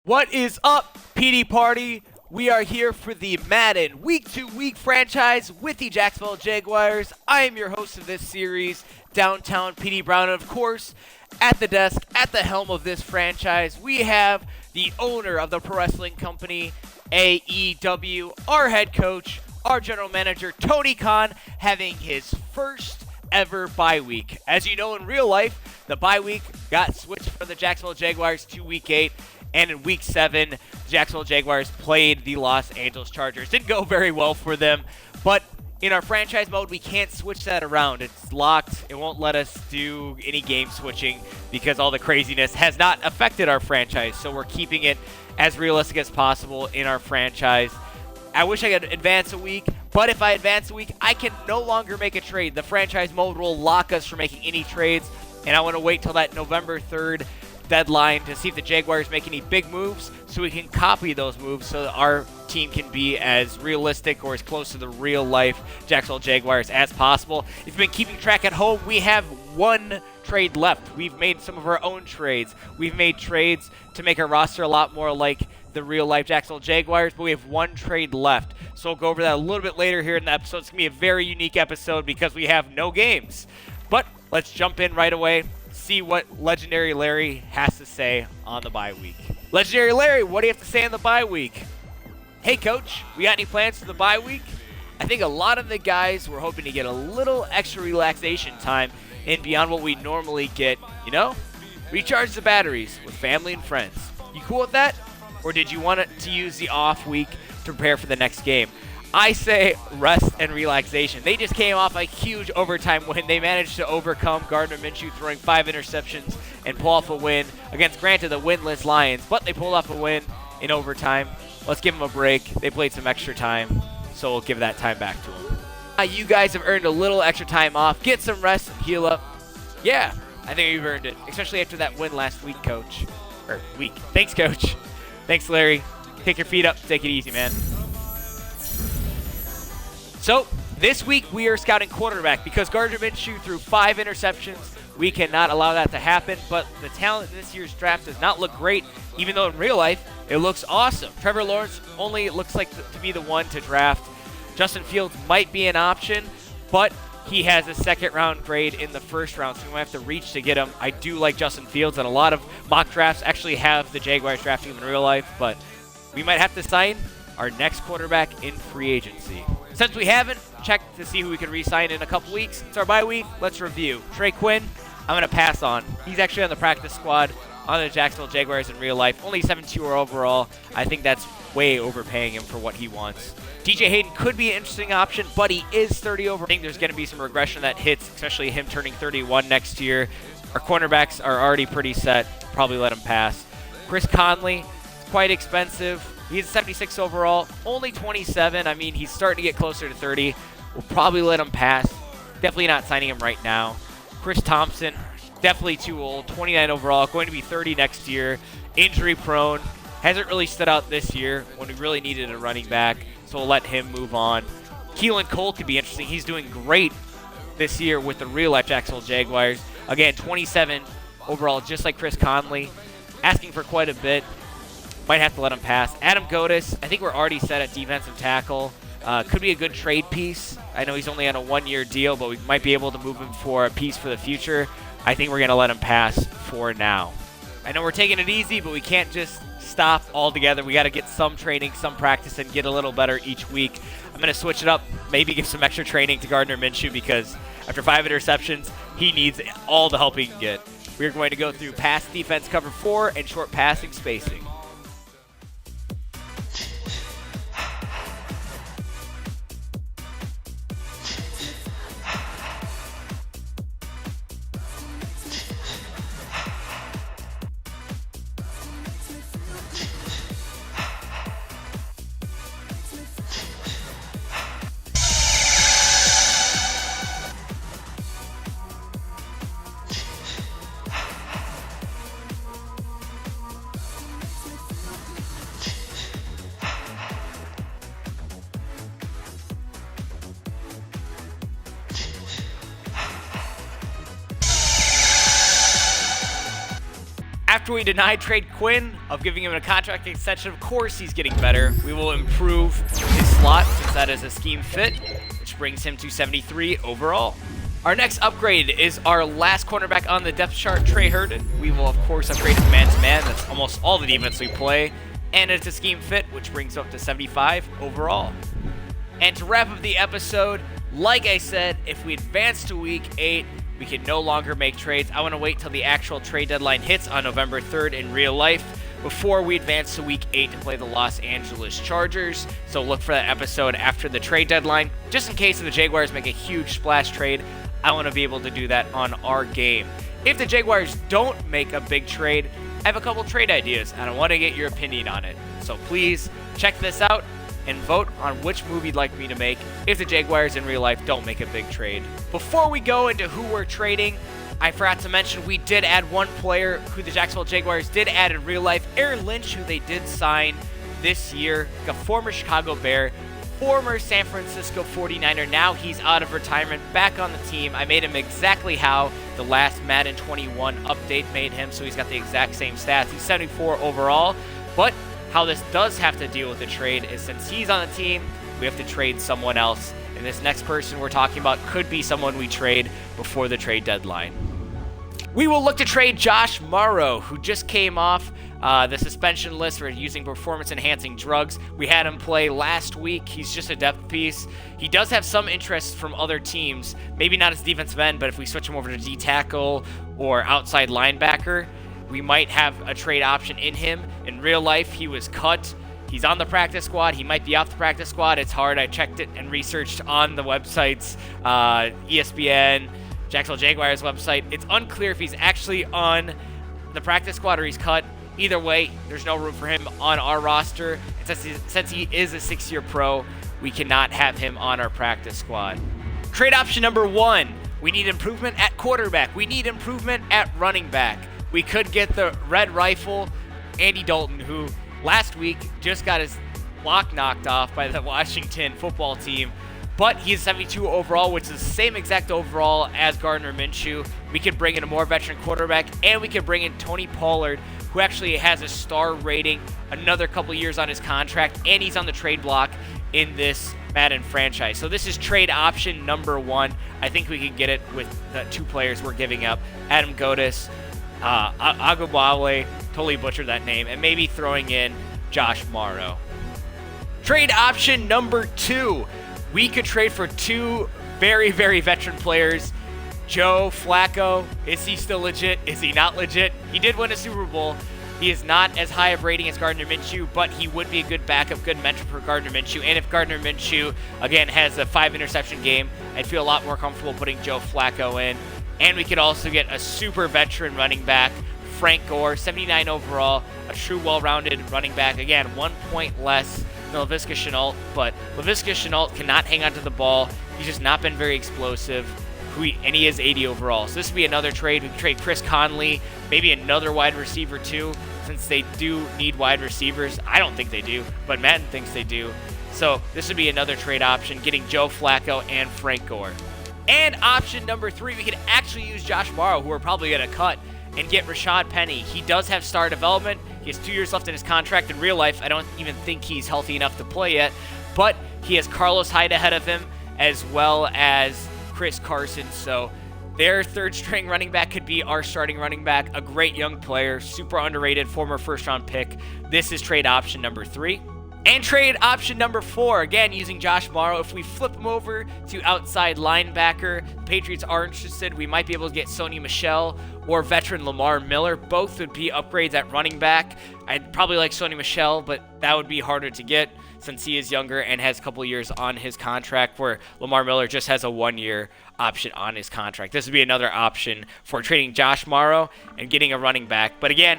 What is up, PD Party? We are here for the Madden Week 2 Week Franchise with the Jacksonville Jaguars. I am your host of this series, Downtown PD Brown, and of course, at the desk, at the helm of this franchise, we have the owner of the pro wrestling company, AEW, our head coach, our general manager, Tony Khan, having his first ever bye week. As you know, in real life, the bye week got switched for the Jacksonville Jaguars to Week 8. And in Week 7, the Jacksonville Jaguars played the Los Angeles Chargers. Didn't go very well for them, but in our franchise mode, we can't switch that around. It's locked. It won't let us do any game switching because all the craziness has not affected our franchise. So we're keeping it as realistic as possible in our franchise. I wish I could advance a week, but if I advance a week, I can no longer make a trade. The franchise mode will lock us from making any trades, and I want to wait till that November 3rd deadline to see if the Jaguars make any big moves so we can copy those moves so that our team can be as realistic or as close to the real life Jacksonville Jaguars as possible. If you've been keeping track at home, we have one trade left. We've made some of our own trades. We've made trades to make our roster a lot more like the real life Jacksonville Jaguars, but we have one trade left. So we'll go over that a little bit later here in the episode. It's going to be a very unique episode because we have no games. But let's jump in right away. See what Legendary Larry has to say on the bye week. Legendary Larry, what do you have to say on the bye week? Hey, Coach, we got any plans for the bye week? I think a lot of the guys were hoping to get a little extra relaxation time and beyond what we normally get, you know? Recharge the batteries with family and friends. You cool with that? Or did you want to use the off week to prepare for the next game? I say rest and relaxation. They just came off a huge overtime win. They managed to overcome Gardner Minshew throwing 5 interceptions and pull off a win against, granted, the winless Lions, but they pulled off a win in overtime. Let's give them a break. They played some extra time, so we'll give that time back to them. You guys have earned a little extra time off. Get some rest and heal up. Yeah, I think you've earned it, especially after that win last week, Coach. Or week. Thanks, Coach. Thanks, Larry. Kick your feet up. Take it easy, man. So, this week we are scouting quarterback because Gardner Minshew threw 5 interceptions. We cannot allow that to happen, but the talent in this year's draft does not look great, even though in real life it looks awesome. Trevor Lawrence only looks like to be the one to draft. Justin Fields might be an option, but he has a second-round grade in the first round, so we might have to reach to get him. I do like Justin Fields, and a lot of mock drafts actually have the Jaguars drafting him in real life, but we might have to sign our next quarterback in free agency. Since we haven't checked to see who we can re-sign in a couple weeks, it's our bye week. Let's review. Trey Quinn, I'm going to pass on. He's actually on the practice squad on the Jacksonville Jaguars in real life. Only 7-2 overall. I think that's way overpaying him for what he wants. DJ Hayden could be an interesting option, but he is 30 over. I think there's going to be some regression that hits, especially him turning 31 next year. Our cornerbacks are already pretty set. Probably let him pass. Chris Conley, quite expensive. He's 76 overall, only 27. I mean, he's starting to get closer to 30. We'll probably let him pass. Definitely not signing him right now. Chris Thompson, definitely too old, 29 overall, going to be 30 next year. Injury prone, hasn't really stood out this year when we really needed a running back, so we'll let him move on. Keelan Cole could be interesting. He's doing great this year with the real-life Jacksonville Jaguars. Again, 27 overall, just like Chris Conley. Asking for quite a bit. Might have to let him pass. Adam Godis, I think we're already set at defensive tackle. Could be a good trade piece. I know he's only on a 1-year deal, but we might be able to move him for a piece for the future. I think we're going to let him pass for now. I know we're taking it easy, but we can't just stop altogether. We got to get some training, some practice, and get a little better each week. I'm going to switch it up, maybe give some extra training to Gardner Minshew because after 5 interceptions, he needs all the help he can get. We're going to go through pass defense cover 4 and short passing spacing. After we denied Trade Quinn of giving him a contract extension, of course he's getting better. We will improve his slot since that is a scheme fit, which brings him to 73 overall. Our next upgrade is our last cornerback on the depth chart, Trey Herndon. We will, of course, upgrade to man-to-man. That's almost all the defense we play. And it's a scheme fit, which brings up to 75 overall. And to wrap up the episode, like I said, if we advance to Week 8, we can no longer make trades. I want to wait till the actual trade deadline hits on November 3rd in real life before we advance to Week 8 to play the Los Angeles Chargers. So look for that episode after the trade deadline. Just in case the Jaguars make a huge splash trade, I want to be able to do that on our game. If the Jaguars don't make a big trade, I have a couple trade ideas, and I want to get your opinion on it. So please check this out and vote on which move you'd like me to make if the Jaguars in real life don't make a big trade. Before we go into who we're trading, I forgot to mention we did add one player who the Jacksonville Jaguars did add in real life, Aaron Lynch, who they did sign this year, a former Chicago Bear, former San Francisco 49er. Now he's out of retirement, back on the team. I made him exactly how the last Madden 21 update made him, so he's got the exact same stats. He's 74 overall, but how this does have to deal with the trade is since he's on the team, we have to trade someone else, and this next person we're talking about could be someone we trade before the trade deadline. We will look to trade Josh Morrow, who just came off the suspension list for using performance-enhancing drugs. We had him play last week. He's just a depth piece. He does have some interest from other teams, maybe not as defensive end, but if we switch him over to D-tackle or outside linebacker, we might have a trade option in him. In real life, he was cut. He's on the practice squad. He might be off the practice squad. It's hard. I checked it and researched on the websites, ESPN, Jacksonville Jaguars website. It's unclear if he's actually on the practice squad or he's cut. Either way, there's no room for him on our roster. And since he is a 6-year pro, we cannot have him on our practice squad. Trade option number 1. We need improvement at quarterback. We need improvement at running back. We could get the Red Rifle, Andy Dalton, who last week just got his block knocked off by the Washington football team. But he's 72 overall, which is the same exact overall as Gardner Minshew. We could bring in a more veteran quarterback, and we could bring in Tony Pollard, who actually has a star rating, another couple years on his contract, and he's on the trade block in this Madden franchise. So this is trade option number 1. I think we can get it with the 2 players we're giving up, Adam Godis, Agubawale, totally butchered that name, and maybe throwing in Josh Morrow. Trade option number 2. We could trade for 2 very, very veteran players. Joe Flacco, is he still legit? Is he not legit? He did win a Super Bowl. He is not as high of rating as Gardner Minshew, but he would be a good backup, good mentor for Gardner Minshew. And if Gardner Minshew, again, has a 5-interception game, I'd feel a lot more comfortable putting Joe Flacco in. And we could also get a super veteran running back, Frank Gore, 79 overall, a true well-rounded running back. Again, 1 point less than Laviska Shenault, but Laviska Shenault cannot hang onto the ball. He's just not been very explosive, and he is 80 overall. So this would be another trade. We could trade Chris Conley, maybe another wide receiver too, since they do need wide receivers. I don't think they do, but Madden thinks they do. So this would be another trade option, getting Joe Flacco and Frank Gore. And option number 3, we could actually use Josh Morrow, who we're probably going to cut, and get Rashad Penny. He does have star development. He has 2 years left in his contract. In real life, I don't even think he's healthy enough to play yet, but he has Carlos Hyde ahead of him, as well as Chris Carson. So their 3rd-string running back could be our starting running back, a great young player, super underrated, former first-round pick. This is trade option number 3. And trade option number 4, again, using Josh Morrow. If we flip him over to outside linebacker, the Patriots are interested. We might be able to get Sony Michel or veteran Lamar Miller. Both would be upgrades at running back. I'd probably like Sony Michel, but that would be harder to get since he is younger and has a couple years on his contract, where Lamar Miller just has a 1-year option on his contract. This would be another option for trading Josh Morrow and getting a running back. But again,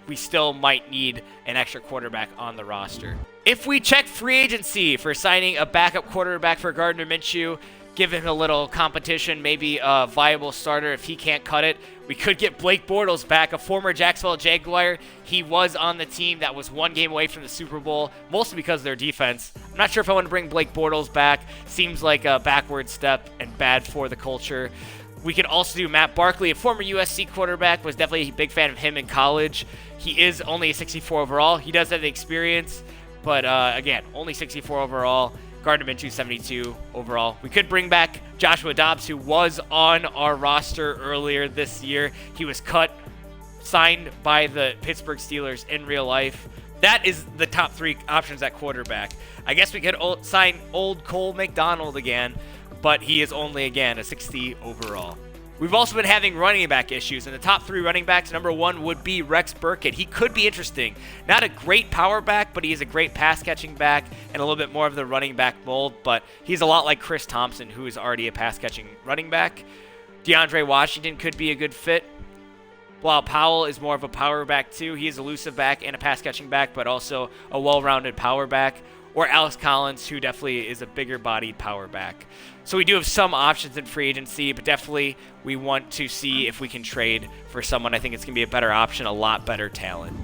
we still might need an extra quarterback on the roster. If we check free agency for signing a backup quarterback for Gardner Minshew, give him a little competition, maybe a viable starter if he can't cut it, we could get Blake Bortles back, a former Jacksonville Jaguar. He was on the team that was 1 game away from the Super Bowl, mostly because of their defense. I'm not sure if I want to bring Blake Bortles back. Seems like a backward step and bad for the culture. We could also do Matt Barkley, a former USC quarterback, was definitely a big fan of him in college. He is only a 64 overall. He does have the experience, but again, only 64 overall. Gardner Minshew, 72 overall. We could bring back Joshua Dobbs, who was on our roster earlier this year. He was signed by the Pittsburgh Steelers in real life. That is the top 3 options at quarterback. I guess we could sign old Cole McDonald again, but he is only, again, a 60 overall. We've also been having running back issues, and the top 3 running backs, number 1 would be Rex Burkhead. He could be interesting. Not a great power back, but he is a great pass-catching back and a little bit more of the running back mold, but he's a lot like Chris Thompson, who is already a pass-catching running back. DeAndre Washington could be a good fit, while Powell is more of a power back too. He is a elusive back and a pass-catching back, but also a well-rounded power back. Or Alex Collins, who definitely is a bigger-bodied power back. So we do have some options in free agency, but definitely we want to see if we can trade for someone. I think it's going to be a better option, a lot better talent.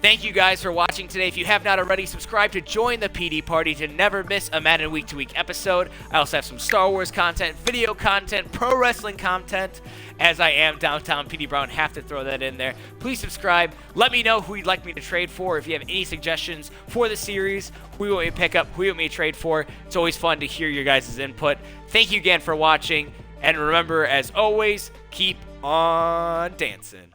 Thank you guys for watching today. If you have not already, subscribe to join the PD party to never miss a Madden Week to Week episode. I also have some Star Wars content, video content, pro wrestling content. As I am Downtown PD Brown, have to throw that in there. Please subscribe. Let me know who you'd like me to trade for. If you have any suggestions for the series, who you want me to pick up, who you want me to trade for. It's always fun to hear your guys' input. Thank you again for watching. And remember, as always, keep on dancing.